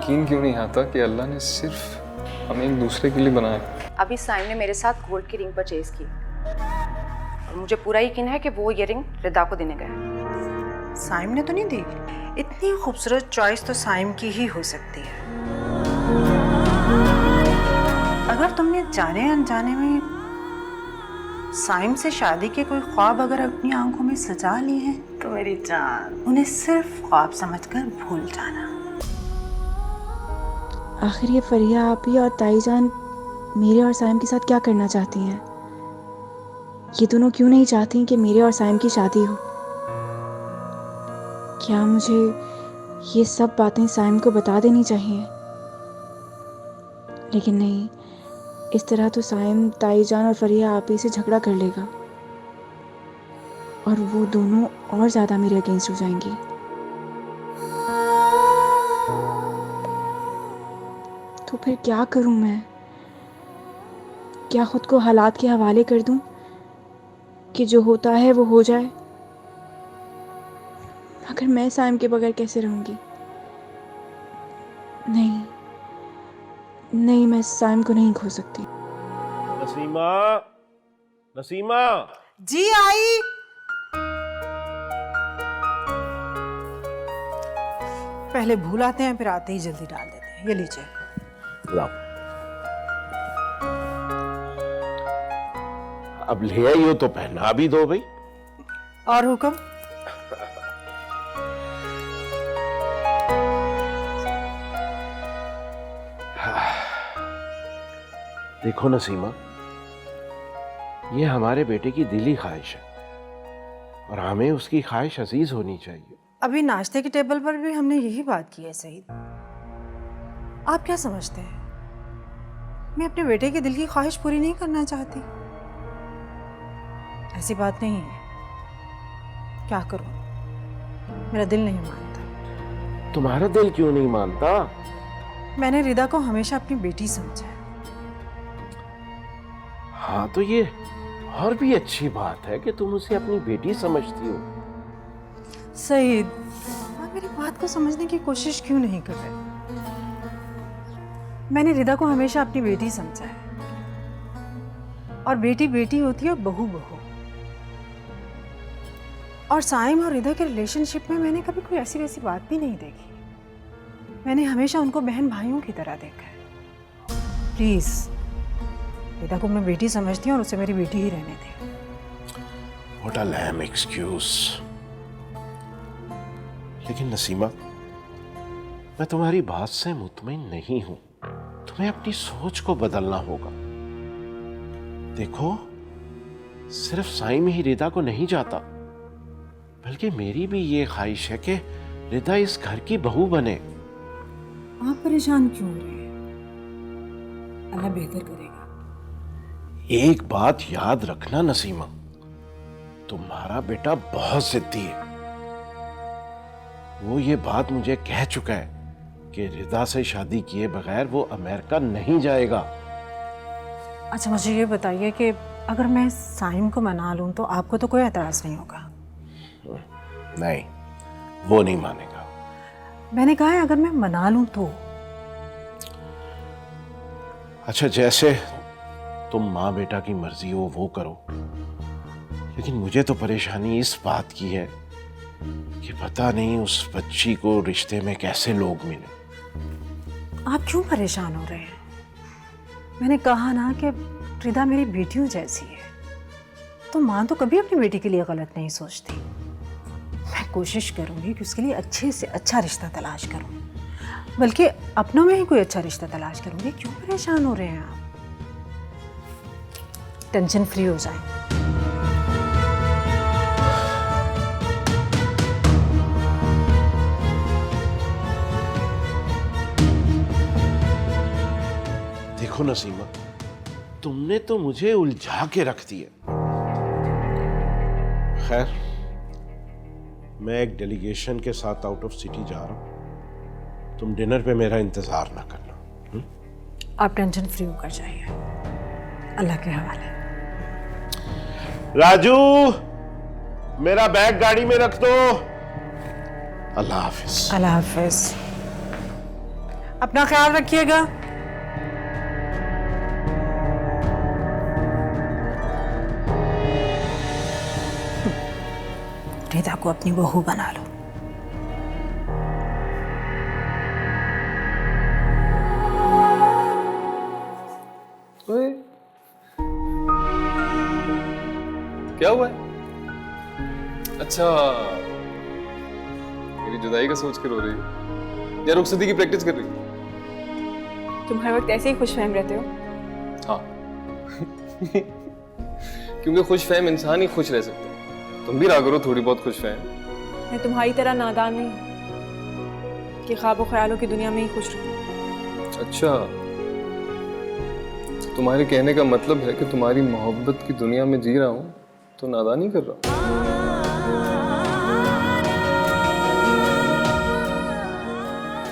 यकीन क्यों नहीं आता कि अल्लाह ने सिर्फ हमें एक दूसरे के लिए बनाया। अभी साइम ने मेरे साथ गोल्ड की रिंग परचेज की और मुझे पूरा यकीन है कि वो ये रिंग रिदा को देने गया। साइम ने तो नहीं दी? इतनी खूबसूरत चॉइस तो साइम की ही हो सकती है। अगर तुमने जाने अनजाने में साइम से शादी के कोई ख्वाब अगर अपनी आंखों में सजा लिए हैं तो मेरी जान उन्हें सिर्फ ख्वाब समझकर भूल जाना। आखिर ये फरिया आपी और ताईजान मेरे और साइम के साथ क्या करना चाहती हैं? ये दोनों क्यों नहीं चाहती कि मेरे और साइम की शादी हो? क्या मुझे ये सब बातें साइम को बता देनी चाहिए? लेकिन नहीं, इस तरह तो साइम ताईजान और फरिया आपी से झगड़ा कर लेगा और वो दोनों और ज़्यादा मेरे अगेंस्ट हो जाएंगी। तो फिर क्या करूं मैं? क्या खुद को हालात के हवाले कर दूं कि जो होता है वो हो जाए? मगर मैं साइम के बगैर कैसे रहूंगी? नहीं नहीं, मैं साइम को नहीं खो सकती। नसीमा, नसीमा। जी आई। पहले भूल आते हैं फिर आते ही जल्दी डाल देते हैं। ये लीजिए। लाओ। अब ले आई हो तो पहना भी दो भाई। और हुक्म? देखो नसीमा, ये हमारे बेटे की दिली ख्वाहिश है और हमें उसकी ख्वाहिश अजीज होनी चाहिए। अभी नाश्ते के टेबल पर भी हमने यही बात की है सईद। आप क्या समझते हैं मैं अपने बेटे के दिल की ख्वाहिश पूरी नहीं करना चाहती? ऐसी बात नहीं है। क्या करूं, मेरा दिल नहीं मानता। तुम्हारा दिल क्यों नहीं मानता? मैंने रिदा को हमेशा अपनी बेटी समझा है। हाँ तो ये और भी अच्छी बात है कि तुम उसे अपनी बेटी समझती हो। सईद, आप मेरी बात को समझने की कोशिश क्यों नहीं कर रहे? मैंने रिदा को हमेशा अपनी बेटी समझा है और बेटी बेटी होती है और बहू बहू। और साइम और रिदा के रिलेशनशिप में मैंने कभी कोई ऐसी वैसी बात भी नहीं देखी। मैंने हमेशा उनको बहन भाइयों की तरह देखा है। प्लीज रिदा को मैं बेटी समझती हूँ और उसे मेरी बेटी ही रहने दे। What a lame excuse। लेकिन नसीमा, मैं तुम्हारी बात से मुतमईन नहीं हूं। तुम्हें अपनी सोच को बदलना होगा। देखो, सिर्फ साइम ही रिदा को नहीं चाहता, बल्कि मेरी भी ये ख्वाहिश है कि रिदा इस घर की बहू बने। आप परेशान क्यों हो रहे हैं? अल्लाह बेहतर करेगा। एक बात याद रखना नसीमा, तुम्हारा बेटा बहुत जिद्दी है। वो ये बात मुझे कह चुका है कि रिदा से शादी किए बगैर वो अमेरिका नहीं जाएगा। अच्छा मुझे ये बताइए कि अगर मैं साइम को मना लूं तो आपको तो कोई एतराज नहीं होगा? नहीं, वो नहीं मानेगा। मैंने कहा है अगर मैं मना लूं तो। अच्छा, जैसे तुम माँ बेटा की मर्जी हो वो करो, लेकिन मुझे तो परेशानी इस बात की है कि पता नहीं उस बच्ची को रिश्ते में कैसे लोग मिले। आप क्यों परेशान हो रहे हैं? मैंने कहा ना कि रिदा मेरी बेटियों जैसी है, तो माँ तो कभी अपनी बेटी के लिए गलत नहीं सोचती। मैं कोशिश करूंगी कि उसके लिए अच्छे से अच्छा रिश्ता तलाश करूं, बल्कि अपनों में ही कोई अच्छा रिश्ता तलाश करूंगी। क्यों परेशान हो रहे हैं आप? टेंशन फ्री हो जाए। देखो नसीमा, तुमने तो मुझे उलझा के रख दिया। खैर, मैं एक डेलीगेशन के साथ आउट ऑफ सिटी जा रहा हूं। तुम डिनर पे मेरा इंतजार ना करना। आप टेंशन फ्री होकर जाइए, अल्लाह के हवाले। राजू, मेरा बैग गाड़ी में रख दो। अल्लाह हाफिज। अल्लाह हाफिज। अपना ख्याल रखिएगा। रिदा को अपनी बहू बना लो। ओए, क्या हुआ है? अच्छा, मेरी जुदाई का सोच कर रो रही है या रुखसती की प्रैक्टिस कर रही है? तुम हर वक्त ऐसे ही खुशफहम रहते हो। हाँ। क्योंकि खुशफहम इंसान ही खुश रह सकता है। तुम भी रहा करो थोड़ी बहुत खुशफहम। मैं तुम्हारी तरह नादान नहीं हूं कि ख्वाबों ख्यालों की दुनिया में ही खुश रहूं। अच्छा, तुम्हारे कहने का मतलब है कि तुम्हारी मोहब्बत की दुनिया में जी रहा हूं तो नादानी कर रहा हूं।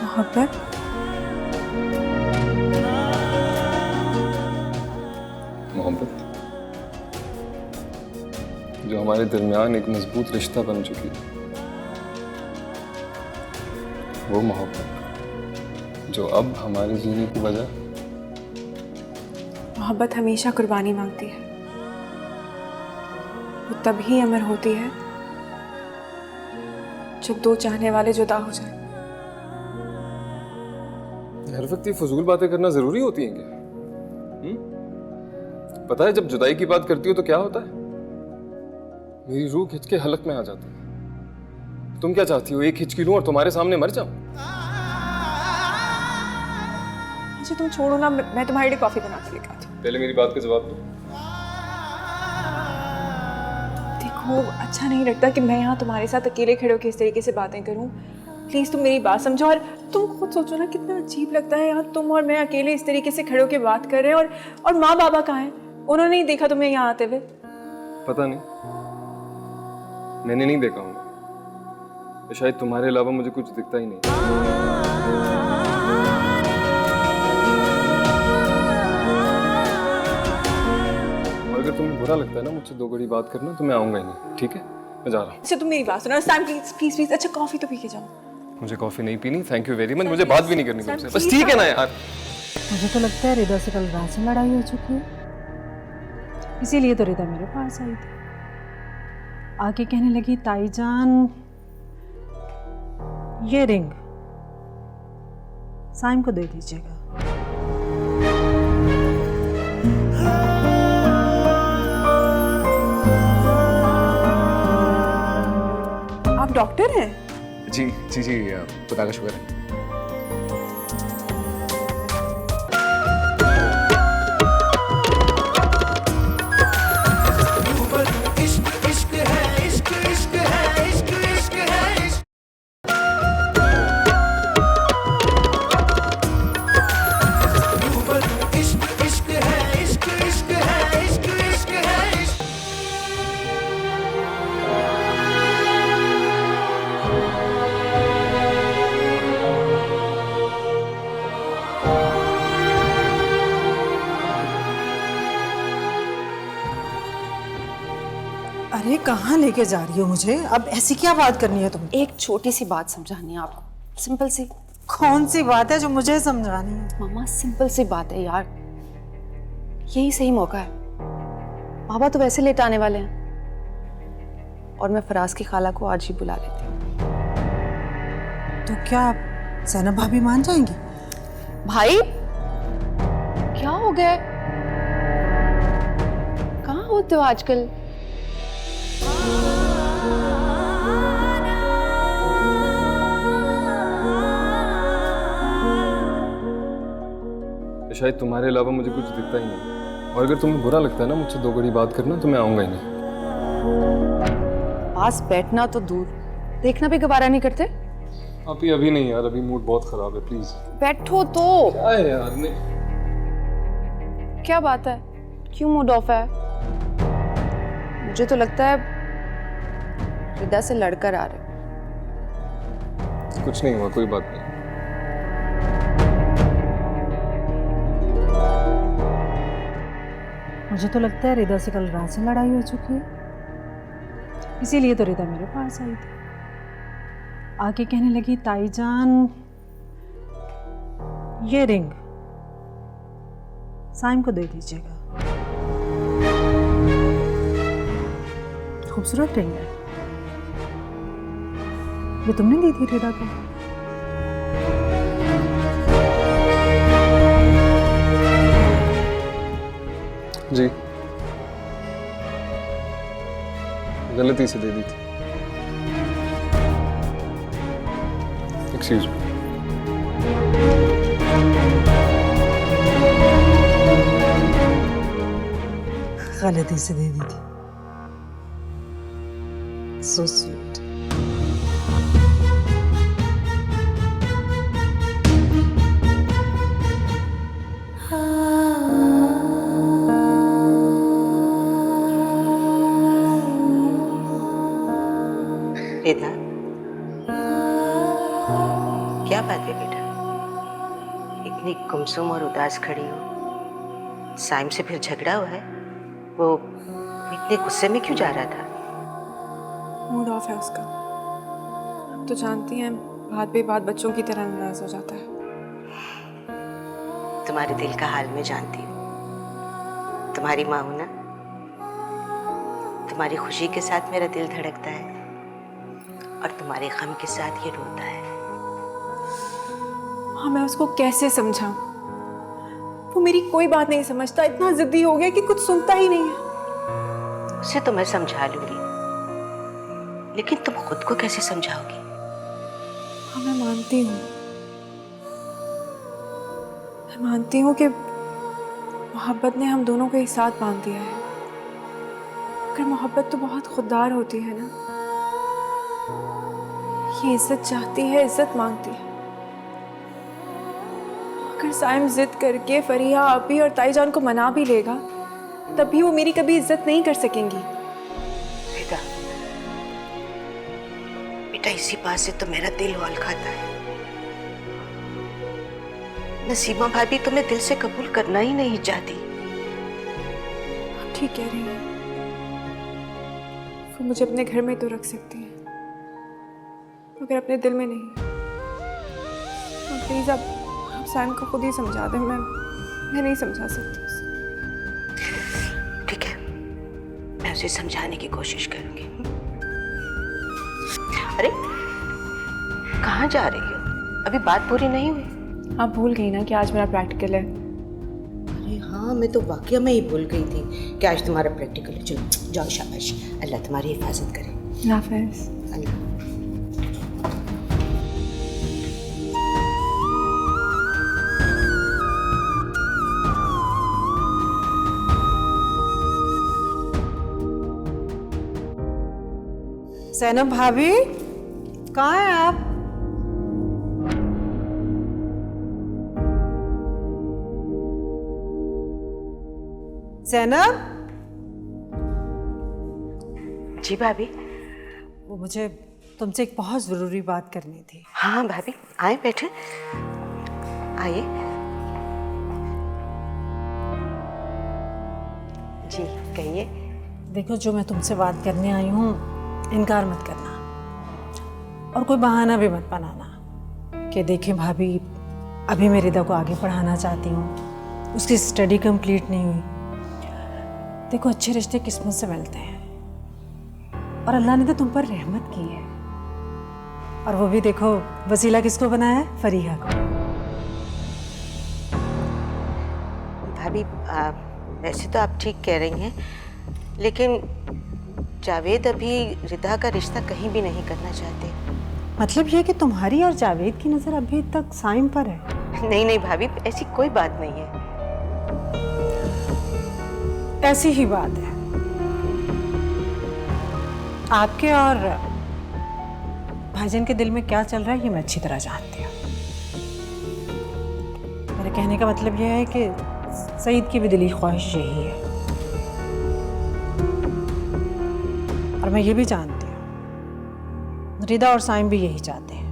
मोहब्बत? मोहब्बत जो हमारे दरमियान एक मजबूत रिश्ता बन चुकी है, वो मोहब्बत जो अब हमारे जीने की वजह। मोहब्बत हमेशा कुर्बानी मांगती है। वो तभी अमर होती है जब दो चाहने वाले जुदा हो जाएं। हर वक्त ये फजूल बातें करना जरूरी होती हैं क्या? पता है जब जुदाई की बात करती हो तो क्या होता है? मेरी रूह खिंच के हलक में आ जाती है। तुम क्या चाहती हो, एक हिचकी लूं और तुम्हारे सामने मर जाऊं? मुझे तुम छोड़ो ना, मैं तुम्हारे लिए कॉफी बना के लेकर आती हूँ। पहले मेरी बात का जवाब दो। देखो, अच्छा नहीं लगता कि मैं यहाँ तुम्हारे साथ अकेले खड़े होकर इस तरीके से बातें करूँ। प्लीज तुम मेरी बात समझो और तुम खुद सोचो ना, कितना अजीब लगता है यार, तुम और मैं अकेले इस तरीके से खड़े होकर बात कर रहे हैं। और माँ बाबा कहाँ हैं? उन्होंने नहीं देखा तुम्हें यहाँ आते हुए? पता नहीं, मैंने नहीं देखा हूँ। शायद तुम्हारे अलावा मुझे कुछ दिखता ही नहीं। और अगर तुम्हें बुरा लगता है ना मुझसे दो घड़ी बात करना, तो मैं आऊंगा ही नहीं। ठीक है, मैं जा रहा हूँ। अच्छा तुम मेरी बात सुनो सैम, प्लीज प्लीज प्लीज। अच्छा कॉफी तो पी के जाओ। मुझे कॉफी नहीं पीनी, थैंक यू वेरी मच। मुझे बात भी नहीं करनी तुमसे, बस ठीक है ना यार। मुझे तो लगता है रिदा से कल रात से लड़ाई हो चुकी है, इसीलिए तो रिदा मेरे पास आई थी। आके कहने लगी, ताईजान ये रिंग साइम को दे दीजिएगा। आप डॉक्टर हैं? जी जी जी, खुदा का शुक्र है। अरे कहाँ लेके जा रही हो मुझे? अब ऐसी क्या बात करनी है तुम्हें? एक छोटी सी बात समझानी है आपको, सिंपल सी। कौन सी बात है जो मुझे समझानी है? मामा सिंपल सी बात है यार, यही सही मौका है। बाबा तो वैसे लेट आने वाले हैं और मैं फराज की खाला को आज ही बुला लेती हूँ। तो क्या ज़ैनब भाभी मान जाएंगी? भाई क्या हो गया? कहाँ होते हो आजकल? शायद तुम्हारे अलावा मुझे कुछ दिखता ही नहीं। और अगर तुम्हें बुरा लगता है ना मुझसे दो घड़ी बात करना, तो मैं आऊंगा ही नहीं। पास बैठना तो दूर, देखना भी गवारा नहीं करते। आप ही अभी नहीं यार, अभी मूड बहुत खराब है, प्लीज बैठो तो। क्या है यार? नहीं, क्या बात है, क्यों मूड ऑफ है? मुझे तो लगता है रिदा से लड़कर आ रहे। कुछ नहीं हुआ, कोई बात नहीं। मुझे तो लगता है रिदा से कल रात से लड़ाई हो चुकी है, इसीलिए तो रिदा मेरे पास आई थी। आके कहने लगी, ताईजान ये रिंग साइम को दे दीजिएगा। खूबसूरत रिंग है। ये तुमने दी थी रिदा को? जी, गलती से दे दी थी। Excuse me. गलती से दे दी थी। So sweet. रिदा, क्या बात है बेटा? इतनी गुमसुम और उदास खड़ी हो। साइम से फिर झगड़ा हुआ है? वो इतने गुस्से में क्यों जा रहा था? मूड ऑफ है उसका। अब तो जानती हैं, बात पे बात बच्चों की तरह नाराज हो जाता है। तुम्हारे दिल का हाल मैं जानती हूँ। तुम्हारी माँ हूं ना। तुम्हारी खुशी के साथ मेरा दिल धड़कता है और तुम्हारे गम के साथ ये रोता है। हाँ, मैं उसको कैसे समझाऊं? वो मेरी कोई बात नहीं समझता, इतना जिद्दी हो गया कि कुछ सुनता ही नहीं है। उसे तो मैं समझा लूंगी, लेकिन तुम खुद को कैसे समझाओगी? हाँ, मैं मानती हूँ कि मोहब्बत ने हम दोनों को एक साथ बांध दिया है। मगर मोहब्बत तो बहुत खुददार होती है ना। ये इज्जत चाहती है, इज्जत मांगती है। अगर साइम जिद करके फरीहा आपी और ताईजान को मना भी लेगा, तब भी वो मेरी कभी इज्जत नहीं कर सकेंगी। बेटा, बेटा इसी बात से तो मेरा दिल उबाल खाता है। नसीमा भाभी तुम्हें दिल से कबूल करना ही नहीं चाहती। आप ठीक कह रही हैं। वो मुझे अपने घर में तो रख सकती हैं, मगर अपने दिल में नहीं। प्लीज आप साइम को खुद ही समझा दें। मैं नहीं समझा सकती उसे। ठीक है, मैं उसे समझाने की कोशिश करूंगी। अरे कहाँ जा रही हो? अभी बात पूरी नहीं हुई। आप भूल गई ना कि आज मेरा प्रैक्टिकल है। अरे हाँ, मैं तो वाकई में ही भूल गई थी कि आज तुम्हारा प्रैक्टिकल है। चलो जाओ, शाबाश। अल्लाह तुम्हारी हिफाजत करे। हाफिज़। अल्लाह। सैनब भाभी, कहाँ हैं आप? सैनब, जी भाभी। वो मुझे तुमसे एक बहुत ज़रूरी बात करनी थी। हाँ भाभी, आए बैठे, आइए। जी कहिए। देखो, जो मैं तुमसे बात करने आई हूँ, इनकार मत करना और कोई बहाना भी मत बनाना कि देखें भाभी, अभी मैं रिदा को आगे पढ़ाना चाहती हूँ, उसकी स्टडी कंप्लीट नहीं हुई। देखो, अच्छे रिश्ते किस्मत से मिलते हैं और अल्लाह ने तो तुम पर रहमत की है। और वो भी देखो, वसीला किसको बनाया है? फरीहा को। भाभी, वैसे तो आप ठीक कह रही हैं, लेकिन जावेद अभी रिदा का रिश्ता कहीं भी नहीं करना चाहते। मतलब ये कि तुम्हारी और जावेद की नज़र अभी तक साइम पर है? नहीं नहीं भाभी, ऐसी कोई बात नहीं है। ऐसी ही बात है। आपके और भाईजान के दिल में क्या चल रहा है, ये मैं अच्छी तरह जानती हूँ। मेरे कहने का मतलब यह है कि सईद की भी दिली ख्वाहिश यही है और मैं ये भी जानती हूँ रिदा और साइम भी यही चाहते हैं।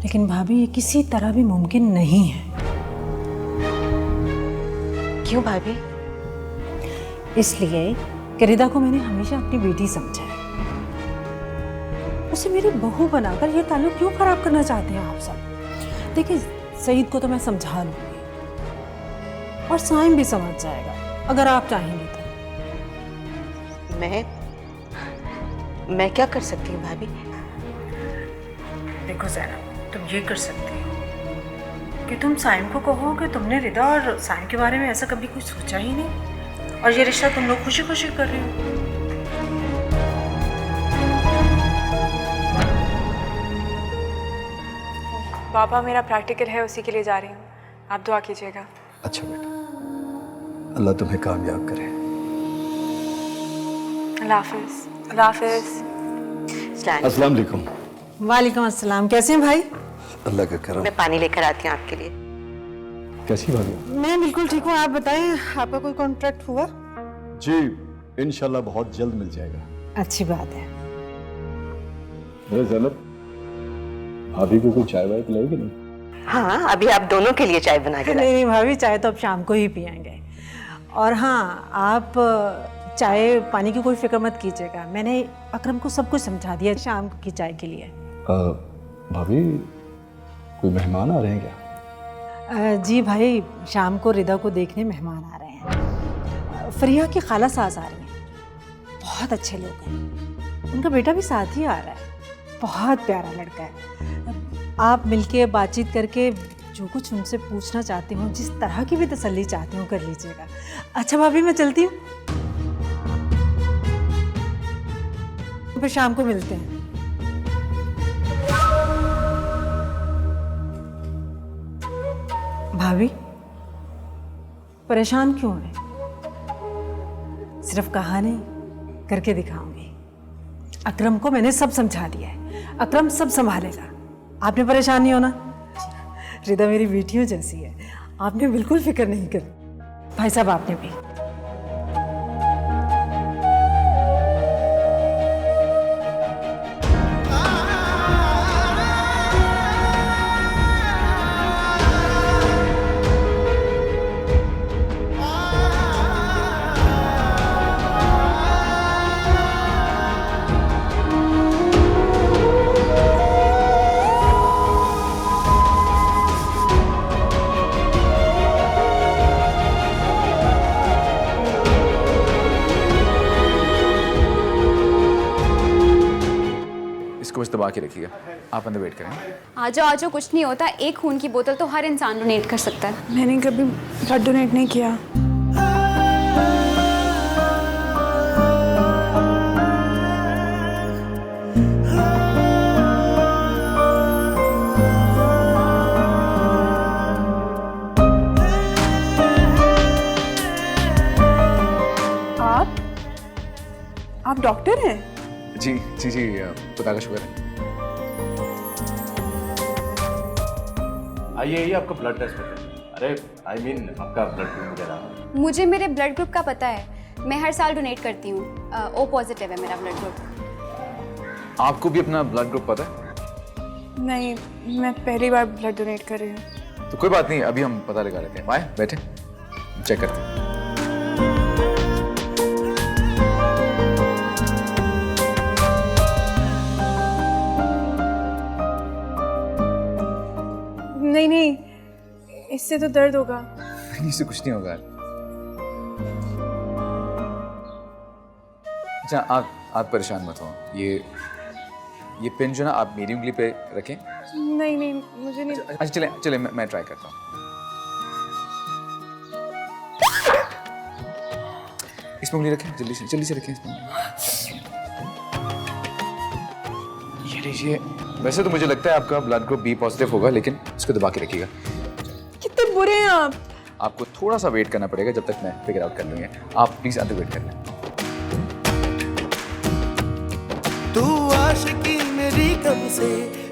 लेकिन भाभी, ये किसी तरह भी मुमकिन नहीं है। क्यों भाभी? इसलिए कि रिदा को मैंने हमेशा अपनी बेटी समझा है। उसे मेरी बहू बनाकर ये ताल्लुक क्यों खराब करना चाहते हैं आप सब? देखिए, सईद को तो मैं समझा लूंगी और साइम भी समझ जाएगा अगर आप चाहेंगे तो। मैं क्या कर सकती हूँ भाभी? देखो ज़ैनब, तुम ये कर सकती हो कि तुम साइम को कहो कि तुमने रिदा और साइम के बारे में ऐसा कभी कुछ सोचा ही नहीं और ये रिश्ता तुम लोग खुशी खुशी कर रहे हो। पापा मेरा प्रैक्टिकल है, उसी के लिए जा रही हूँ, आप दुआ कीजिएगा। अच्छा बेटा, अल्लाह तुम्हें कामयाब करे। अल्लाह हाफिज़। अल्लाह हाफिज़। अस्सलाम वालेकुम। वालेकुम अस्सलाम, कैसे हैं भाई? अल्लाह का करम। मैं पानी लेकर आती हूँ आपके लिए। कैसी भाभी? मैं बिल्कुल ठीक हूँ, आप बताएं आपका कोई कॉन्ट्रैक्ट हुआ? जी इंशाल्लाह बहुत जल्द मिल जाएगा। अच्छी बात है। अरे ज़ैनब, भाभी को कोई चाय वाय पिलाएगी नहीं? हाँ, अभी आप दोनों के लिए चाय बना के नहीं नहीं भाभी, चाय तो अब शाम को ही पियेंगे। और हाँ, आप चाय पानी की कोई फिक्र मत कीजिएगा, मैंने अकरम को सब कुछ समझा दिया शाम की चाय के लिए। भाभी कोई मेहमान आ रहे हैं क्या? जी भाई, शाम को रिदा को देखने मेहमान आ रहे हैं। फरिया की खाला सास आ रही हैं, बहुत अच्छे लोग हैं, उनका बेटा भी साथ ही आ रहा है, बहुत प्यारा लड़का है। आप मिलके बातचीत करके जो कुछ उनसे पूछना चाहती हूँ, जिस तरह की भी तसल्ली चाहती हूँ कर लीजिएगा। अच्छा भाभी, मैं चलती हूँ, फिर शाम को मिलते हैं। भाभी परेशान क्यों है? सिर्फ कहा नहीं, करके दिखाऊंगी। अकरम को मैंने सब समझा दिया है, अकरम सब संभालेगा, आपने परेशान नहीं होना। रिदा मेरी बेटियों जैसी है, आपने बिल्कुल फिक्र नहीं करी। भाई साहब आपने भी। बस दबा के रखिएगा, आप अंदर वेट करें। आ जाओ, कुछ नहीं होता। एक खून की बोतल तो हर इंसान डोनेट कर सकता है। मैंने कभी ब्लड डोनेट नहीं किया। आप डॉक्टर हैं? जी जी जी, खुदा का शुक्र है। आइए आपका ब्लड टेस्ट करते हैं। अरे आई मीन आपका ब्लड ग्रुप वगैरह। मुझे मेरे ब्लड ग्रुप का पता है, मैं हर साल डोनेट करती हूँ। ओ पॉजिटिव है मेरा ब्लड ग्रुप। आपको भी अपना ब्लड ग्रुप पता है? नहीं, मैं पहली बार ब्लड डोनेट कर रही हूँ। तो कोई बात नहीं, अभी हम पता लगा लेते हैं। आए बैठे, चेक करते हैं। नहीं, इससे तो दर्द होगा। इससे कुछ नहीं होगा। अच्छा, आप परेशान मत हो। ये पेन जो ना आप मेरी उंगली पे रखें। नहीं, मुझे नहीं। अच्छा चले मैं ट्राई करता हूँ। इसमें उंगली रखें, जल्दी से रखें इसमें। ये लीजिए। वैसे तो मुझे लगता है आपका ब्लड ग्रुप बी पॉजिटिव होगा, लेकिन इसको दबा के रखिएगा। कितने बुरे हैं आप। आपको थोड़ा सा वेट करना पड़ेगा जब तक मैं फिगर आउट कर लूँगा। आप प्लीज अंदर वेट कर लें। तू आशिकी मेरी कब से,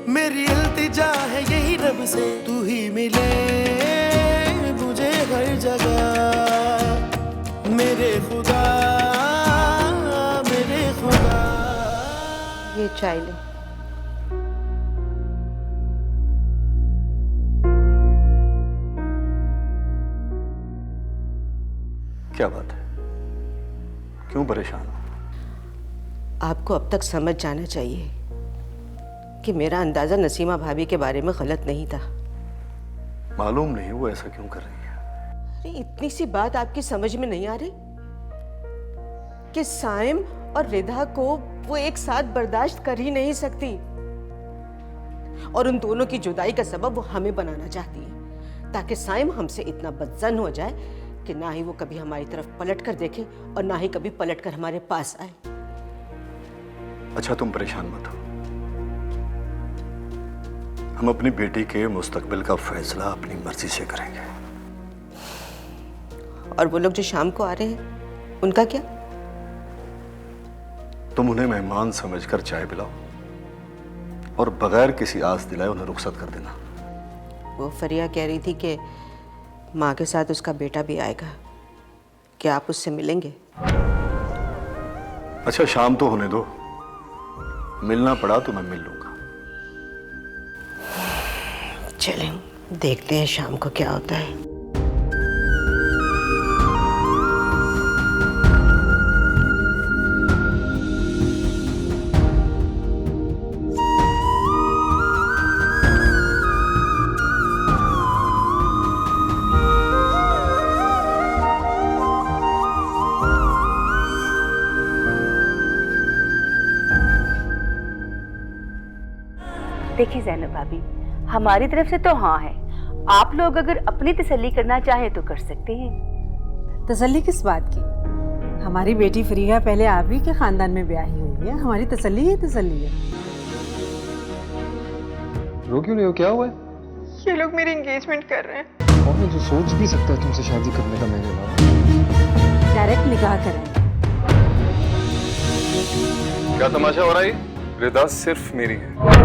मेरी इल्तिजा है यही रब से, तू ही मिले मुझे हर जगह, मेरे खुदा मेरे खुदा। ये चाय ले। क्या बात है, क्यों परेशान हो? आपको अब तक समझ जाना चाहिए कि मेरा अंदाज़ा नसीमा भाभी के बारे में गलत नहीं था। मालूम नहीं वो ऐसा क्यों कर रही है। अरे इतनी सी बात आपकी समझ में नहीं आ रही कि साइम और रिधा को वो एक साथ बर्दाश्त कर ही नहीं सकती और उन दोनों की जुदाई का सबब वो हमें बनाना चाहती है ताकि साइम हमसे इतना बदजन हो जाए कि ना ही वो कभी हमारी तरफ पलट कर देखे और ना ही कभी पलट कर हमारे पास आए। अच्छा तुम परेशान मत हो, हम अपनी बेटी के मुस्तकबिल का फैसला अपनी मर्जी से करेंगे। और वो लोग जो शाम को आ रहे हैं उनका क्या? तुम उन्हें मेहमान समझकर चाय पिलाओ और बगैर किसी आस दिलाए उन्हें रुखसत कर देना। वो फरिया कह रही थी कि माँ के साथ उसका बेटा भी आएगा, क्या आप उससे मिलेंगे? अच्छा शाम तो होने दो, मिलना पड़ा तो मैं मिल लूंगा। चलें देखते हैं शाम को क्या होता है। देखिए जैनब भाभी, हमारी तरफ से तो हाँ है, आप लोग अगर अपनी तसल्ली करना चाहें तो कर सकते हैं। तसल्ली किस बात की? हमारी बेटी फरीहा पहले आप ही के खानदान में ब्याही हुई है, हमारी तसल्ली है तसल्ली है। रो क्यों नहीं हो, क्या हुआ है? ये लोग मेरी एंगेजमेंट कर रहे हैं। कौन है जो सोच भी सकता है तुमसे शादी करने का मेरे अलावा? डायरेक्ट निकाह करें। क्या तमाशा हो रहा है? रिदा सिर्फ मेरी है।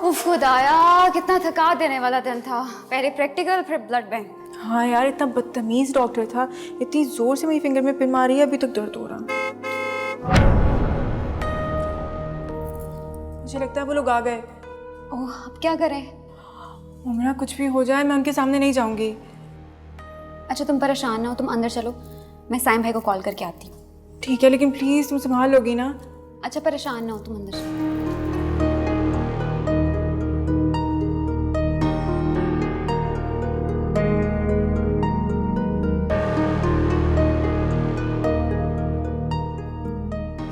उफ खुदाया, कितना थका देने वाला दिन था। पहले प्रैक्टिकल फिर ब्लड बैंक। हाँ यार, इतना बदतमीज डॉक्टर था, इतनी जोर से मेरी फिंगर में पिन मारी है, अभी तक दर्द हो रहा। मुझे लगता है वो लोग आ गए। ओह, अब क्या करें? उमरा कुछ भी हो जाए मैं उनके सामने नहीं जाऊंगी। अच्छा तुम परेशान ना हो, तुम अंदर चलो, मैं साइम भाई को कॉल करके आती हूँ। ठीक है, लेकिन प्लीज तुम संभाल लोगी ना? अच्छा परेशान ना हो, तुम अंदर चलो।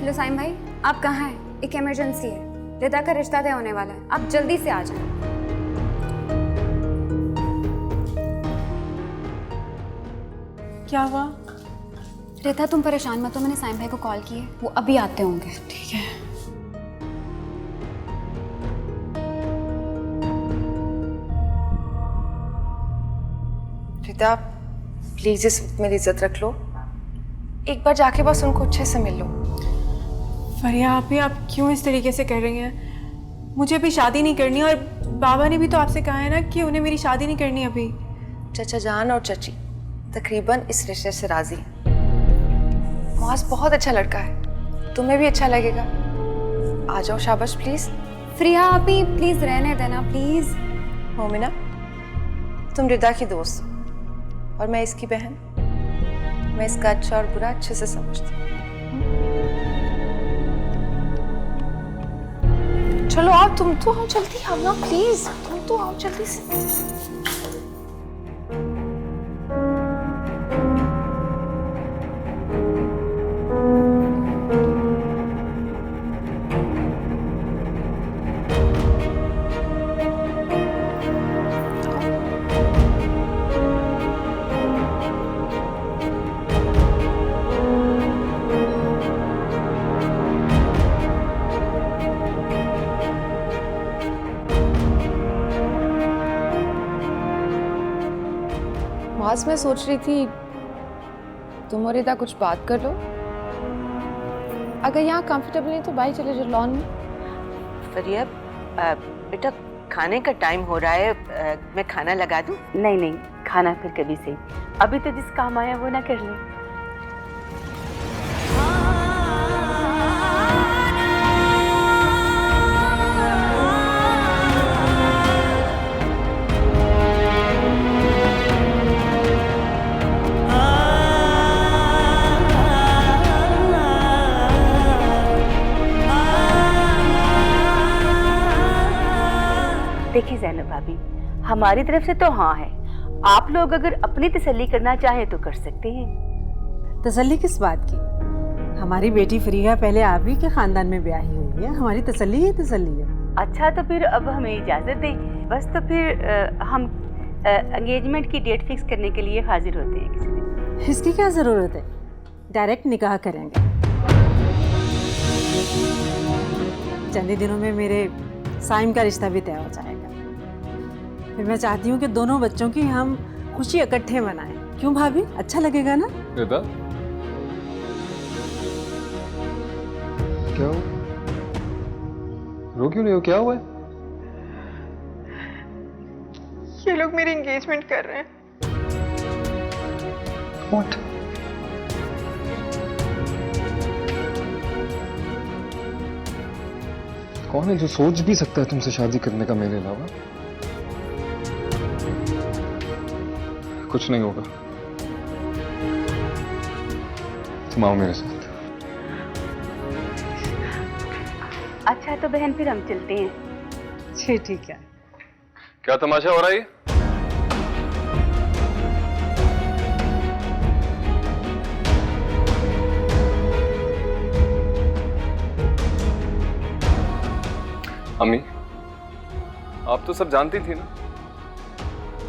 हेलो साइम भाई, आप कहाँ हैं? एक इमरजेंसी है, रिदा का रिश्ता तय होने वाला है, आप जल्दी से आ जाएं। क्या हुआ? रिदा तुम परेशान मत हो, मैंने साइम भाई को कॉल की है, वो अभी आते होंगे। ठीक है। रिदा प्लीज इस वक्त मेरी इज्जत रख लो, एक बार जाके बस उनको अच्छे से मिल लो। फरिया आप क्यों इस तरीके से कर रही हैं? मुझे अभी शादी नहीं करनी, और बाबा ने भी तो आपसे कहा है ना कि उन्हें मेरी शादी नहीं करनी अभी। चचा जान और चची तकरीबन इस रिश्ते से राजी। मुआज बहुत अच्छा लड़का है, तुम्हें भी अच्छा लगेगा। आ जाओ शाबाश प्लीज। फ्रिया आप ही प्लीज रहने देना प्लीज। मोमिना तुम रिदा की दोस्त और मैं इसकी बहन, मैं इसका अच्छा और बुरा अच्छे से समझती हूँ। चलो आओ, तुम तो आओ जल्दी आओ ना प्लीज, तुम तो आओ जल्दी से। आज मैं सोच रही थी तुम और रिदा कुछ बात कर लो, अगर यहाँ कंफर्टेबल नहीं तो बाहर चले जाओ लॉन में। फरिया बेटा खाने का टाइम हो रहा है, मैं खाना लगा दूं? नहीं नहीं, खाना फिर कभी सही, अभी तो जिस काम आया वो ना कर ले। देखिए जैनब भाभी, हमारी तरफ से तो हाँ है, आप लोग अगर अपनी तसल्ली करना चाहें तो कर सकते हैं। तसल्ली किस बात की? हमारी बेटी फरीहा पहले आप ही के खानदान में ब्याही हुई है, हमारी तसल्ली है, तसल्ली है। अच्छा तो फिर अब हमें इजाजत दें, बस तो फिर हम एंगेजमेंट की डेट फिक्स करने के लिए हाजिर होते हैं किसी दिन। इसकी क्या जरूरत है, डायरेक्ट निकाह करेंगे। चंद ही दिनों में मेरे साइम का रिश्ता भी तय हो जाएगा। फिर मैं चाहती हूँ कि दोनों बच्चों की हम खुशी इकट्ठे मनाएं। क्यों भाभी, अच्छा लगेगा ना? रिदा, क्या हो? रो क्यों नहीं हो, क्या हुआ है? ये लोग मेरी एंगेजमेंट कर रहे हैं। What? कौन है जो सोच भी सकता है तुमसे शादी करने का मेरे अलावा? कुछ नहीं होगा, तुम आओ मेरे साथ। अच्छा तो बहन फिर हम चलते हैं। जी ठीक है। क्या तमाशा हो रहा है ये? अम्मी, आप तो सब जानती थी ना,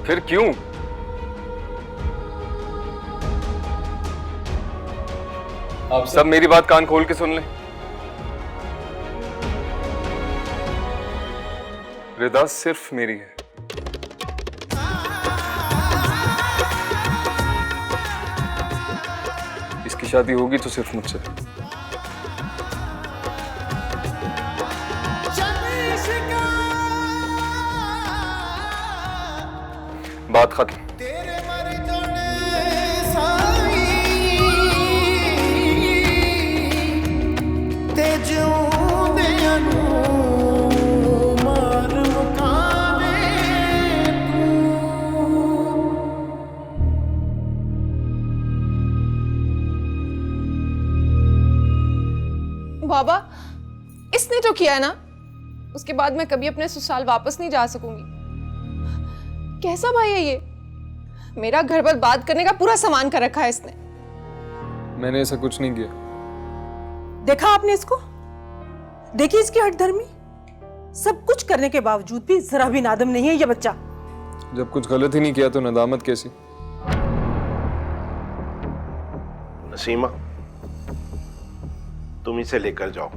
फिर क्यों? आप सब मेरी बात कान खोल के सुन लें। रिदा सिर्फ मेरी है। इसकी शादी होगी तो सिर्फ मुझसे। बात खत्म। बाबा, इसने जो किया है ना, उसके बाद मैं कभी अपने ससुराल वापस नहीं जा सकूंगी। कैसा भाई है ये? मेरा घर बर्बाद करने का पूरा सामान कर रखा है इसने। मैंने ऐसा कुछ नहीं किया। देखा आपने इसको? देखी इसकी हठधर्मी? सब कुछ करने के बावजूद भी जरा भी नादम नहीं है ये बच्चा। जब कुछ गलत ही नहीं किया तो नदामत कैसी? नसीमा, तुम इसे लेकर जाओ,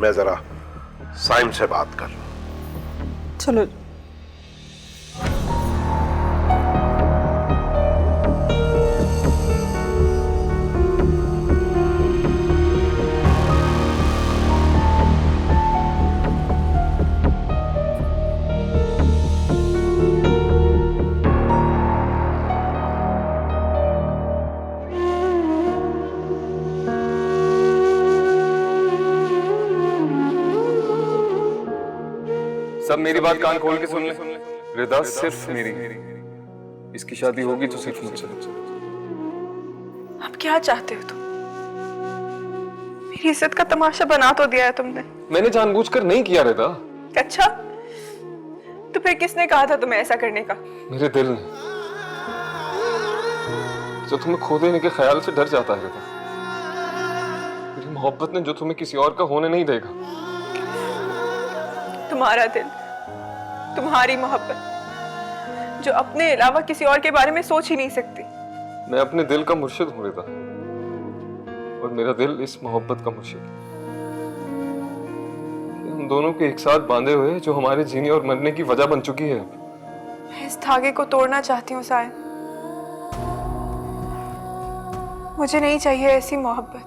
मैं जरा साइम से बात कर लूं। चलो। सब मेरी बात कान खोल के सुन ले। रिदा सिर्फ मेरी है। इसकी शादी होगी तो सिर्फ मुझसे। अब क्या चाहते हो तुम? मेरी इज्जत का तमाशा बना तो दिया है तुमने। मैंने जानबूझकर नहीं किया रिदा। अच्छा, तो फिर किसने कहा था तुम्हें ऐसा करने का? मेरे दिल ने, जो तुम्हें खो देने के ख्याल से डर जाता है रिदा। मेरी मोहब्बत ने, जो तुम्हें किसी और का होने नहीं देगा। तुम्हारा दिल, तुम्हारी मोहब्बत, जो अपने अलावा किसी और के बारे में सोच ही नहीं सकती। मैं अपने दिल का मुर्शिद हूं रिदा, और मेरा दिल इस मोहब्बत का मुर्शिद। हम दोनों के एक साथ बांधे हुए, जो हमारे जीने और मरने की वजह बन चुकी है। मैं इस धागे को तोड़ना चाहती हूँ सायन। मुझे नहीं चाहिए ऐसी मोहब्बत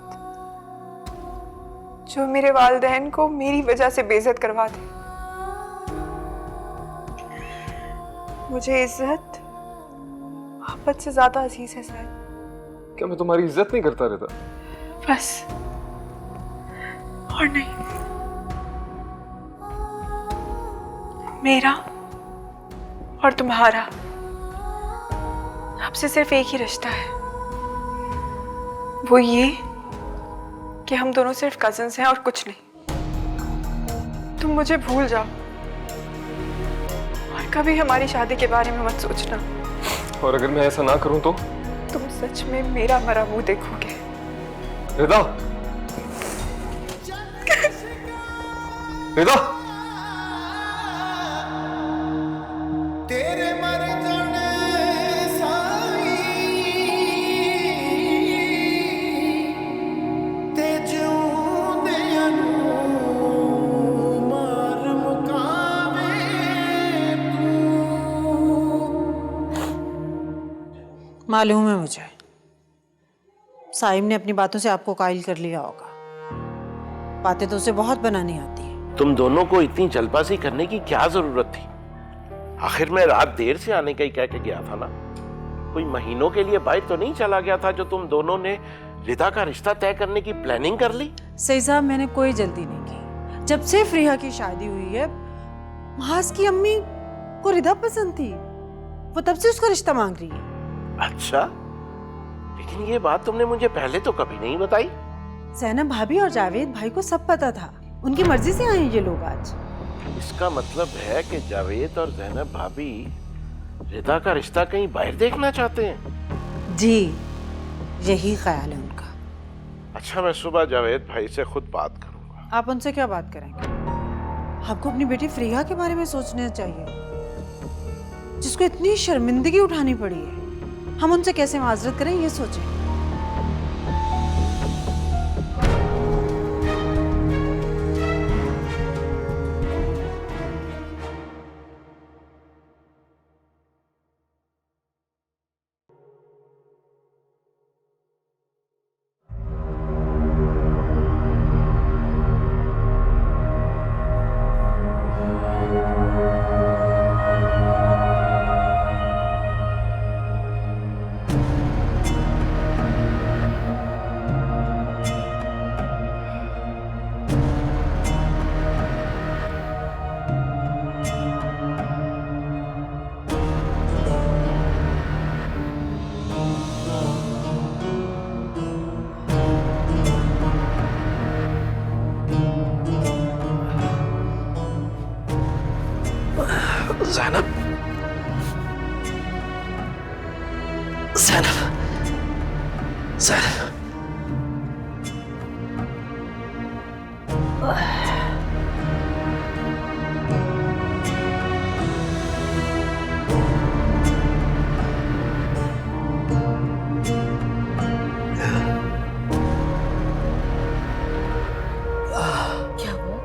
जो मेरे वालिदैन को मेरी वजह से बेइज्जत करवा दे। मुझे इज्जत मोहब्बत से ज्यादा अजीज है सर। क्या मैं तुम्हारी इज्जत नहीं करता रहता? बस और नहीं। मेरा और तुम्हारा आपसे सिर्फ एक ही रिश्ता है, वो ये कि हम दोनों सिर्फ कजिन्स हैं और कुछ नहीं। तुम मुझे भूल जाओ और कभी हमारी शादी के बारे में मत सोचना। और अगर मैं ऐसा ना करूं तो? तुम सच में मेरा मरा मुंह देखोगे। रिदा, रिदा, तेरे मर जाने साई ते जिउंदे मार मुकावे मालूम है मुझे, साइम ने अपनी बातों से आपको कायल कर लिया होगा। बातें तो उसे बहुत बनानी आती है। तुम दोनों को इतनी जल्दबाजी करने की क्या जरूरत थी? आखिर मैं रात देर से आने का ही कह के गया था ना। कोई महीनों के लिए बाहर तो नहीं चला गया था जो तुम दोनों ने रिदा का रिश्ता तय करने की प्लानिंग कर ली? सही साहब, मैंने कोई जल्दी नहीं की। जब से फ्रीहा की शादी हुई है, महाज की अम्मी को रिदा पसंद थी, वो तब से उसका रिश्ता मांग रही है। अच्छा, लेकिन ये बात तुमने मुझे पहले तो कभी नहीं बताई। ज़ैनब भाभी और जावेद भाई को सब पता था, उनकी मर्जी से आए ये लोग आज। इसका मतलब है कि जावेद और ज़ैनब भाभी रिदा का रिश्ता कहीं बाहर देखना चाहते हैं? जी, यही ख्याल है उनका। अच्छा, मैं सुबह जावेद भाई से खुद बात करूंगा। आप उनसे क्या बात करेंगे? आपको अपनी बेटी फ्रीहा के बारे में सोचना चाहिए, जिसको इतनी शर्मिंदगी उठानी पड़ी है। हम उनसे कैसे माजरत करें, ये सोचें। ज़ैनब, ज़ैनब, ज़ैनब। क्या हुआ?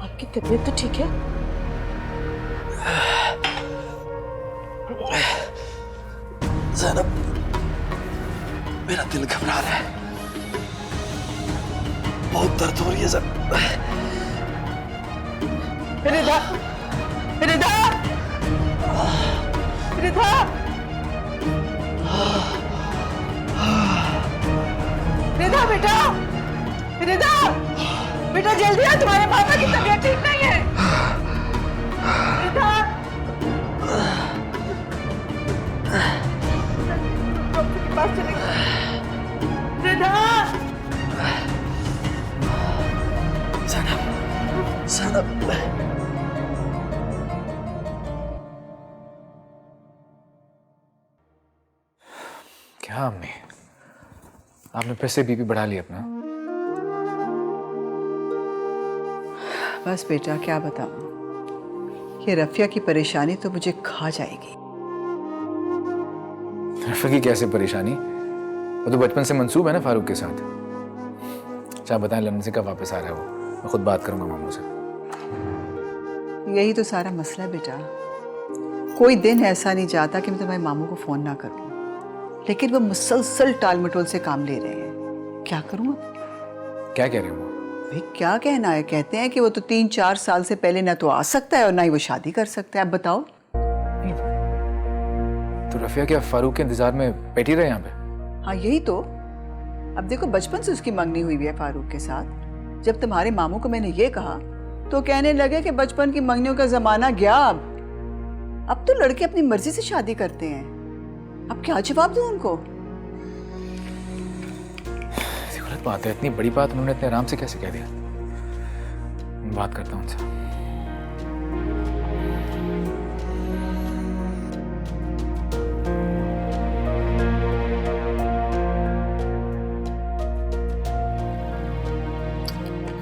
आपकी तबीयत तो ठीक है? ज़ैनब, मेरा दिल घबरा रहा है, बहुत दर्द हो रही है ज़ैनब। रिदा, रिदा, रिदा, रिदा बेटा, रिदा, बेटा जल्दी आ, तुम्हारे पापा की तबीयत ठीक नहीं है। रिदा, डॉक्टर के पास चलेंगे। रिदा, ज़ैनब, ज़ैनब। क्या अम्मी, आपने फिर से बीपी बढ़ा लिया अपना? बस बेटा, क्या बताऊं, ये रफिया की परेशानी तो मुझे खा जाएगी। रफिया की कैसे परेशानी? वो तो बचपन से मंसूब है ना फारूक के साथ। अच्छा बताएं, लंदन से कब वापस आ रहा है वो? मैं खुद बात करूंगा मामू से। यही तो सारा मसला है बेटा। कोई दिन ऐसा नहीं जाता कि मैं तुम्हारे मामू को फोन ना करूं, लेकिन वो मुसलसल टाल मटोल से काम ले रहे हैं। क्या करूं अब? क्या कह रहे हो? भाई क्या कहना है, कहते हैं कि वो तो 3-4 साल से पहले ना तो आ सकता है और ना ही वो शादी कर सकता है। अब बताओ तो रफिया क्या फारूक के इंतजार में बैठी रहे यहाँ पे? हाँ यही तो। अब देखो बचपन से उसकी मंगनी हुई है फारूक के साथ। जब तुम्हारे मामू को मैंने ये कहा तो कहने लगे कि बचपन की मंगनियों का जमाना गया। अब तो लड़के अपनी मर्जी से शादी करते हैं। अब क्या जवाब दूं उनको? गलत बात है, इतनी बड़ी बात उन्होंने इतने आराम से कैसे कह दिया? मैं बात करता हूँ उनसे।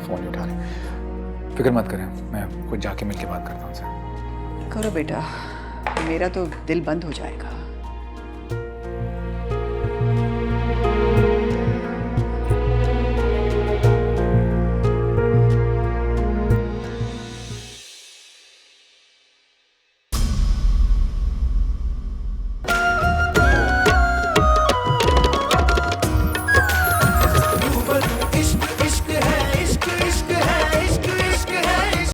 फोन नहीं उठा रहे। फिक्र मत करें, मैं खुद जाके मिलके बात करता हूँ उनसे। करो बेटा, मेरा तो दिल बंद हो जाएगा।